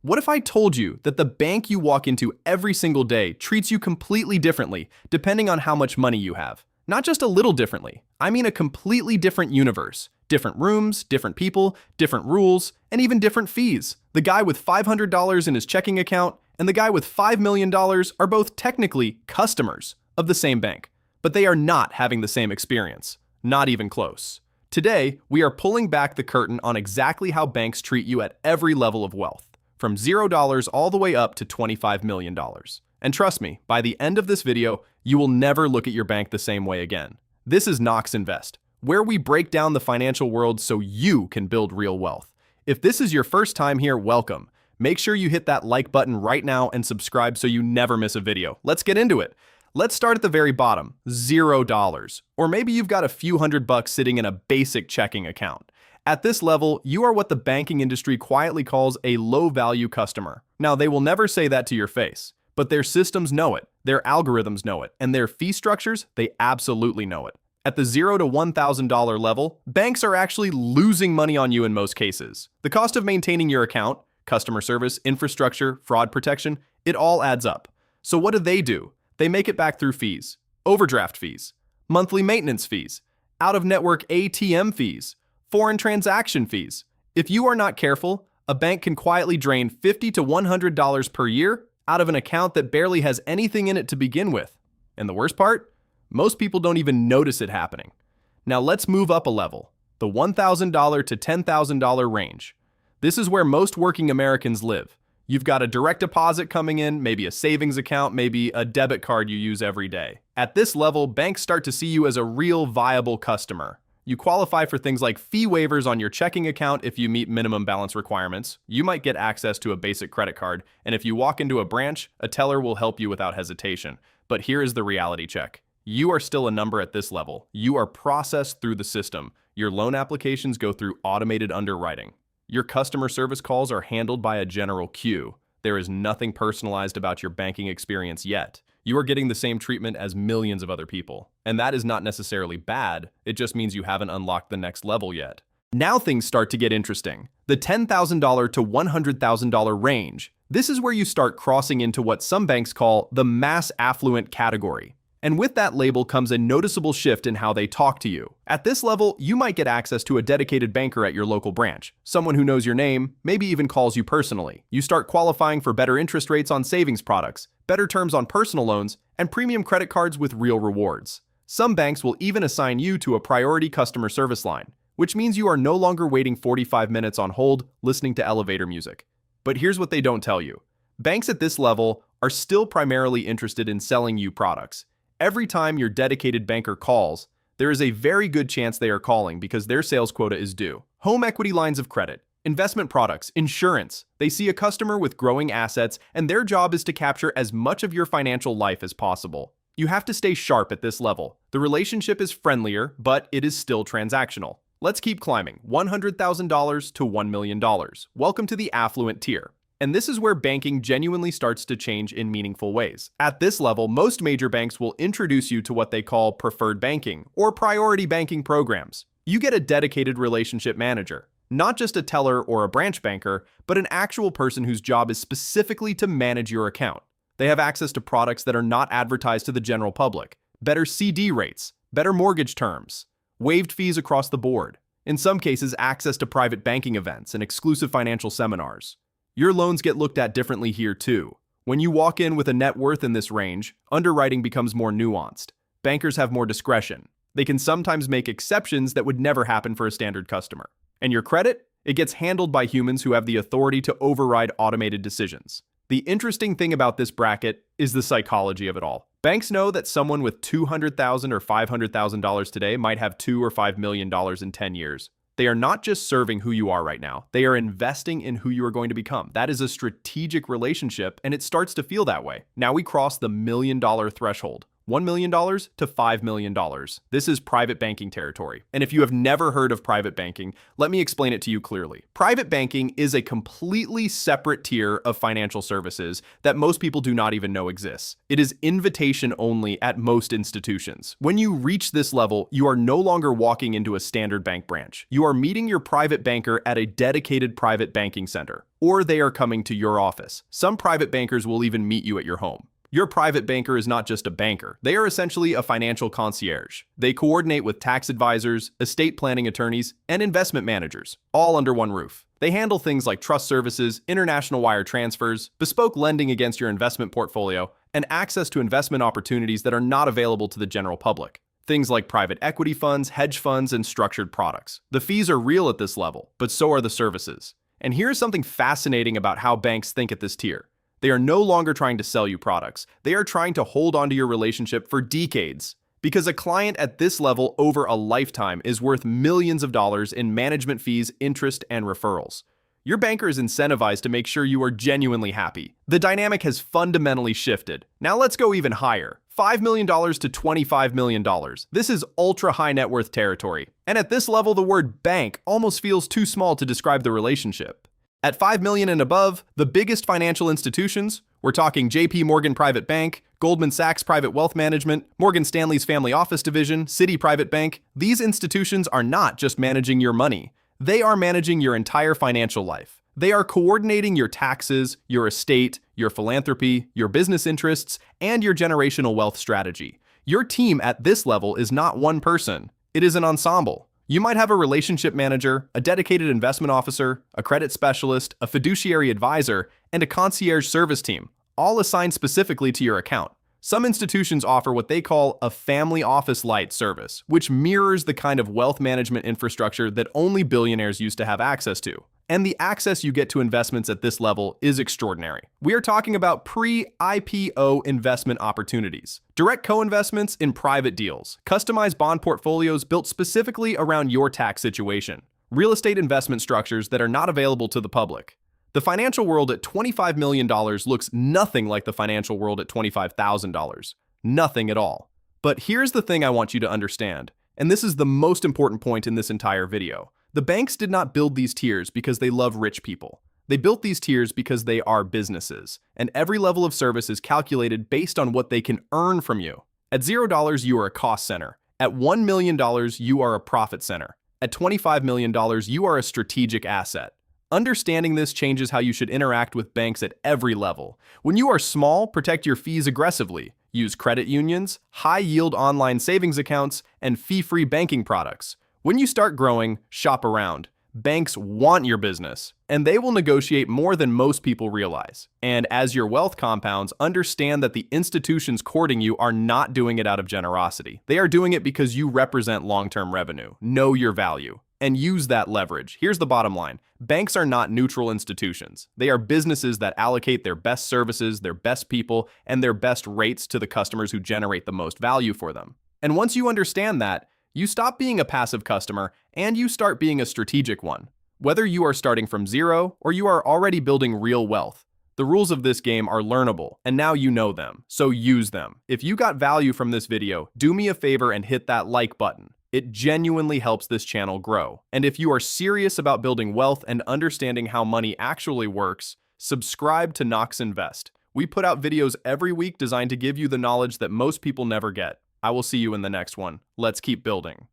What if I told you that the bank you walk into every single day treats you completely differently depending on how much money you have? Not just a little differently, I mean a completely different universe. Different rooms, different people, different rules, and even different fees. The guy with $500 in his checking account and the guy with $5 million are both technically customers of the same bank, but they are not having the same experience. Not even close. Today, we are pulling back the curtain on exactly how banks treat you at every level of wealth, from $0 all the way up to $25 million. And trust me, by the end of this video, you will never look at your bank the same way again. This is Knox Invest, where we break down the financial world so you can build real wealth. If this is your first time here, welcome. Make sure you hit that like button right now and subscribe so you never miss a video. Let's get into it. Let's start at the very bottom, $0. Or maybe you've got a few $100 sitting in a basic checking account. At this level, you are what the banking industry quietly calls a low-value customer. Now, they will never say that to your face, but their systems know it, their algorithms know it, and their fee structures, they absolutely know it. At the $0 to $1,000 level, banks are actually losing money on you in most cases. The cost of maintaining your account, customer service, infrastructure, fraud protection, it all adds up. So what do? They make it back through fees, overdraft fees, monthly maintenance fees, out-of-network ATM fees, foreign transaction fees. If you are not careful, a bank can quietly drain $50 to $100 per year out of an account that barely has anything in it to begin with. And the worst part? Most people don't even notice it happening. Now let's move up a level, the $1,000 to $10,000 range. This is where most working Americans live. You've got a direct deposit coming in, maybe a savings account, maybe a debit card you use every day. At this level, banks start to see you as a real viable customer. You qualify for things like fee waivers on your checking account if you meet minimum balance requirements. You might get access to a basic credit card, and if you walk into a branch, a teller will help you without hesitation. But here is the reality check. You are still a number at this level. You are processed through the system. Your loan applications go through automated underwriting. Your customer service calls are handled by a general queue. There is nothing personalized about your banking experience yet. You are getting the same treatment as millions of other people. And that is not necessarily bad, it just means you haven't unlocked the next level yet. Now things start to get interesting. The $10,000 to $100,000 range. This is where you start crossing into what some banks call the mass affluent category. And with that label comes a noticeable shift in how they talk to you. At this level, you might get access to a dedicated banker at your local branch, someone who knows your name, maybe even calls you personally. You start qualifying for better interest rates on savings products, better terms on personal loans, and premium credit cards with real rewards. Some banks will even assign you to a priority customer service line, which means you are no longer waiting 45 minutes on hold listening to elevator music. But here's what they don't tell you. Banks at this level are still primarily interested in selling you products. Every time your dedicated banker calls, there is a very good chance they are calling because their sales quota is due. Home equity lines of credit, investment products, insurance. They see a customer with growing assets, and their job is to capture as much of your financial life as possible. You have to stay sharp at this level. The relationship is friendlier, but it is still transactional. Let's keep climbing. $100,000 to $1 million. Welcome to the affluent tier. And this is where banking genuinely starts to change in meaningful ways. At this level, most major banks will introduce you to what they call preferred banking or priority banking programs. You get a dedicated relationship manager, not just a teller or a branch banker, but an actual person whose job is specifically to manage your account. They have access to products that are not advertised to the general public, better CD rates, better mortgage terms, waived fees across the board, in some cases access to private banking events and exclusive financial seminars. Your loans get looked at differently here too. When you walk in with a net worth in this range, underwriting becomes more nuanced. Bankers have more discretion. They can sometimes make exceptions that would never happen for a standard customer. And your credit? It gets handled by humans who have the authority to override automated decisions. The interesting thing about this bracket is the psychology of it all. Banks know that someone with $200,000 or $500,000 today might have $2 or $5 million in 10 years. They are not just serving who you are right now, they are investing in who you are going to become. That is a strategic relationship, and it starts to feel that way. Now we cross the $1 million threshold. $1 million to $5 million. This is private banking territory. And if you have never heard of private banking, let me explain it to you clearly. Private banking is a completely separate tier of financial services that most people do not even know exists. It is invitation only at most institutions. When you reach this level, you are no longer walking into a standard bank branch. You are meeting your private banker at a dedicated private banking center, or they are coming to your office. Some private bankers will even meet you at your home. Your private banker is not just a banker. They are essentially a financial concierge. They coordinate with tax advisors, estate planning attorneys, and investment managers, all under one roof. They handle things like trust services, international wire transfers, bespoke lending against your investment portfolio, and access to investment opportunities that are not available to the general public. Things like private equity funds, hedge funds, and structured products. The fees are real at this level, but so are the services. And here's something fascinating about how banks think at this tier. They are no longer trying to sell you products. They are trying to hold onto your relationship for decades. Because a client at this level over a lifetime is worth millions of dollars in management fees, interest, and referrals. Your banker is incentivized to make sure you are genuinely happy. The dynamic has fundamentally shifted. Now let's go even higher. $5 million to $25 million. This is ultra high net worth territory. And at this level, the word bank almost feels too small to describe the relationship. At $5 million and above, the biggest financial institutions, we're talking JP Morgan Private Bank, Goldman Sachs Private Wealth Management, Morgan Stanley's Family Office Division, Citi Private Bank, these institutions are not just managing your money. They are managing your entire financial life. They are coordinating your taxes, your estate, your philanthropy, your business interests, and your generational wealth strategy. Your team at this level is not one person. It is an ensemble. You might have a relationship manager, a dedicated investment officer, a credit specialist, a fiduciary advisor, and a concierge service team, all assigned specifically to your account. Some institutions offer what they call a family office light service, which mirrors the kind of wealth management infrastructure that only billionaires used to have access to. And the access you get to investments at this level is extraordinary. We are talking about pre-IPO investment opportunities, direct co-investments in private deals, customized bond portfolios built specifically around your tax situation, real estate investment structures that are not available to the public. The financial world at $25 million looks nothing like the financial world at $25,000. Nothing at all. But here's the thing I want you to understand, and this is the most important point in this entire video. The banks did not build these tiers because they love rich people. They built these tiers because they are businesses, and every level of service is calculated based on what they can earn from you. At $0, you are a cost center. At $1 million, you are a profit center. At $25 million, you are a strategic asset. Understanding this changes how you should interact with banks at every level. When you are small, protect your fees aggressively. Use credit unions, high-yield online savings accounts, and fee-free banking products. When you start growing, shop around. Banks want your business, and they will negotiate more than most people realize. And as your wealth compounds, understand that the institutions courting you are not doing it out of generosity. They are doing it because you represent long-term revenue. Know your value, and use that leverage. Here's the bottom line. Banks are not neutral institutions. They are businesses that allocate their best services, their best people, and their best rates to the customers who generate the most value for them. And once you understand that, you stop being a passive customer and you start being a strategic one. Whether you are starting from zero or you are already building real wealth, the rules of this game are learnable and now you know them, so use them. If you got value from this video, do me a favor and hit that like button. It genuinely helps this channel grow. And if you are serious about building wealth and understanding how money actually works, subscribe to Knox Invest. We put out videos every week designed to give you the knowledge that most people never get. I will see you in the next one. Let's keep building.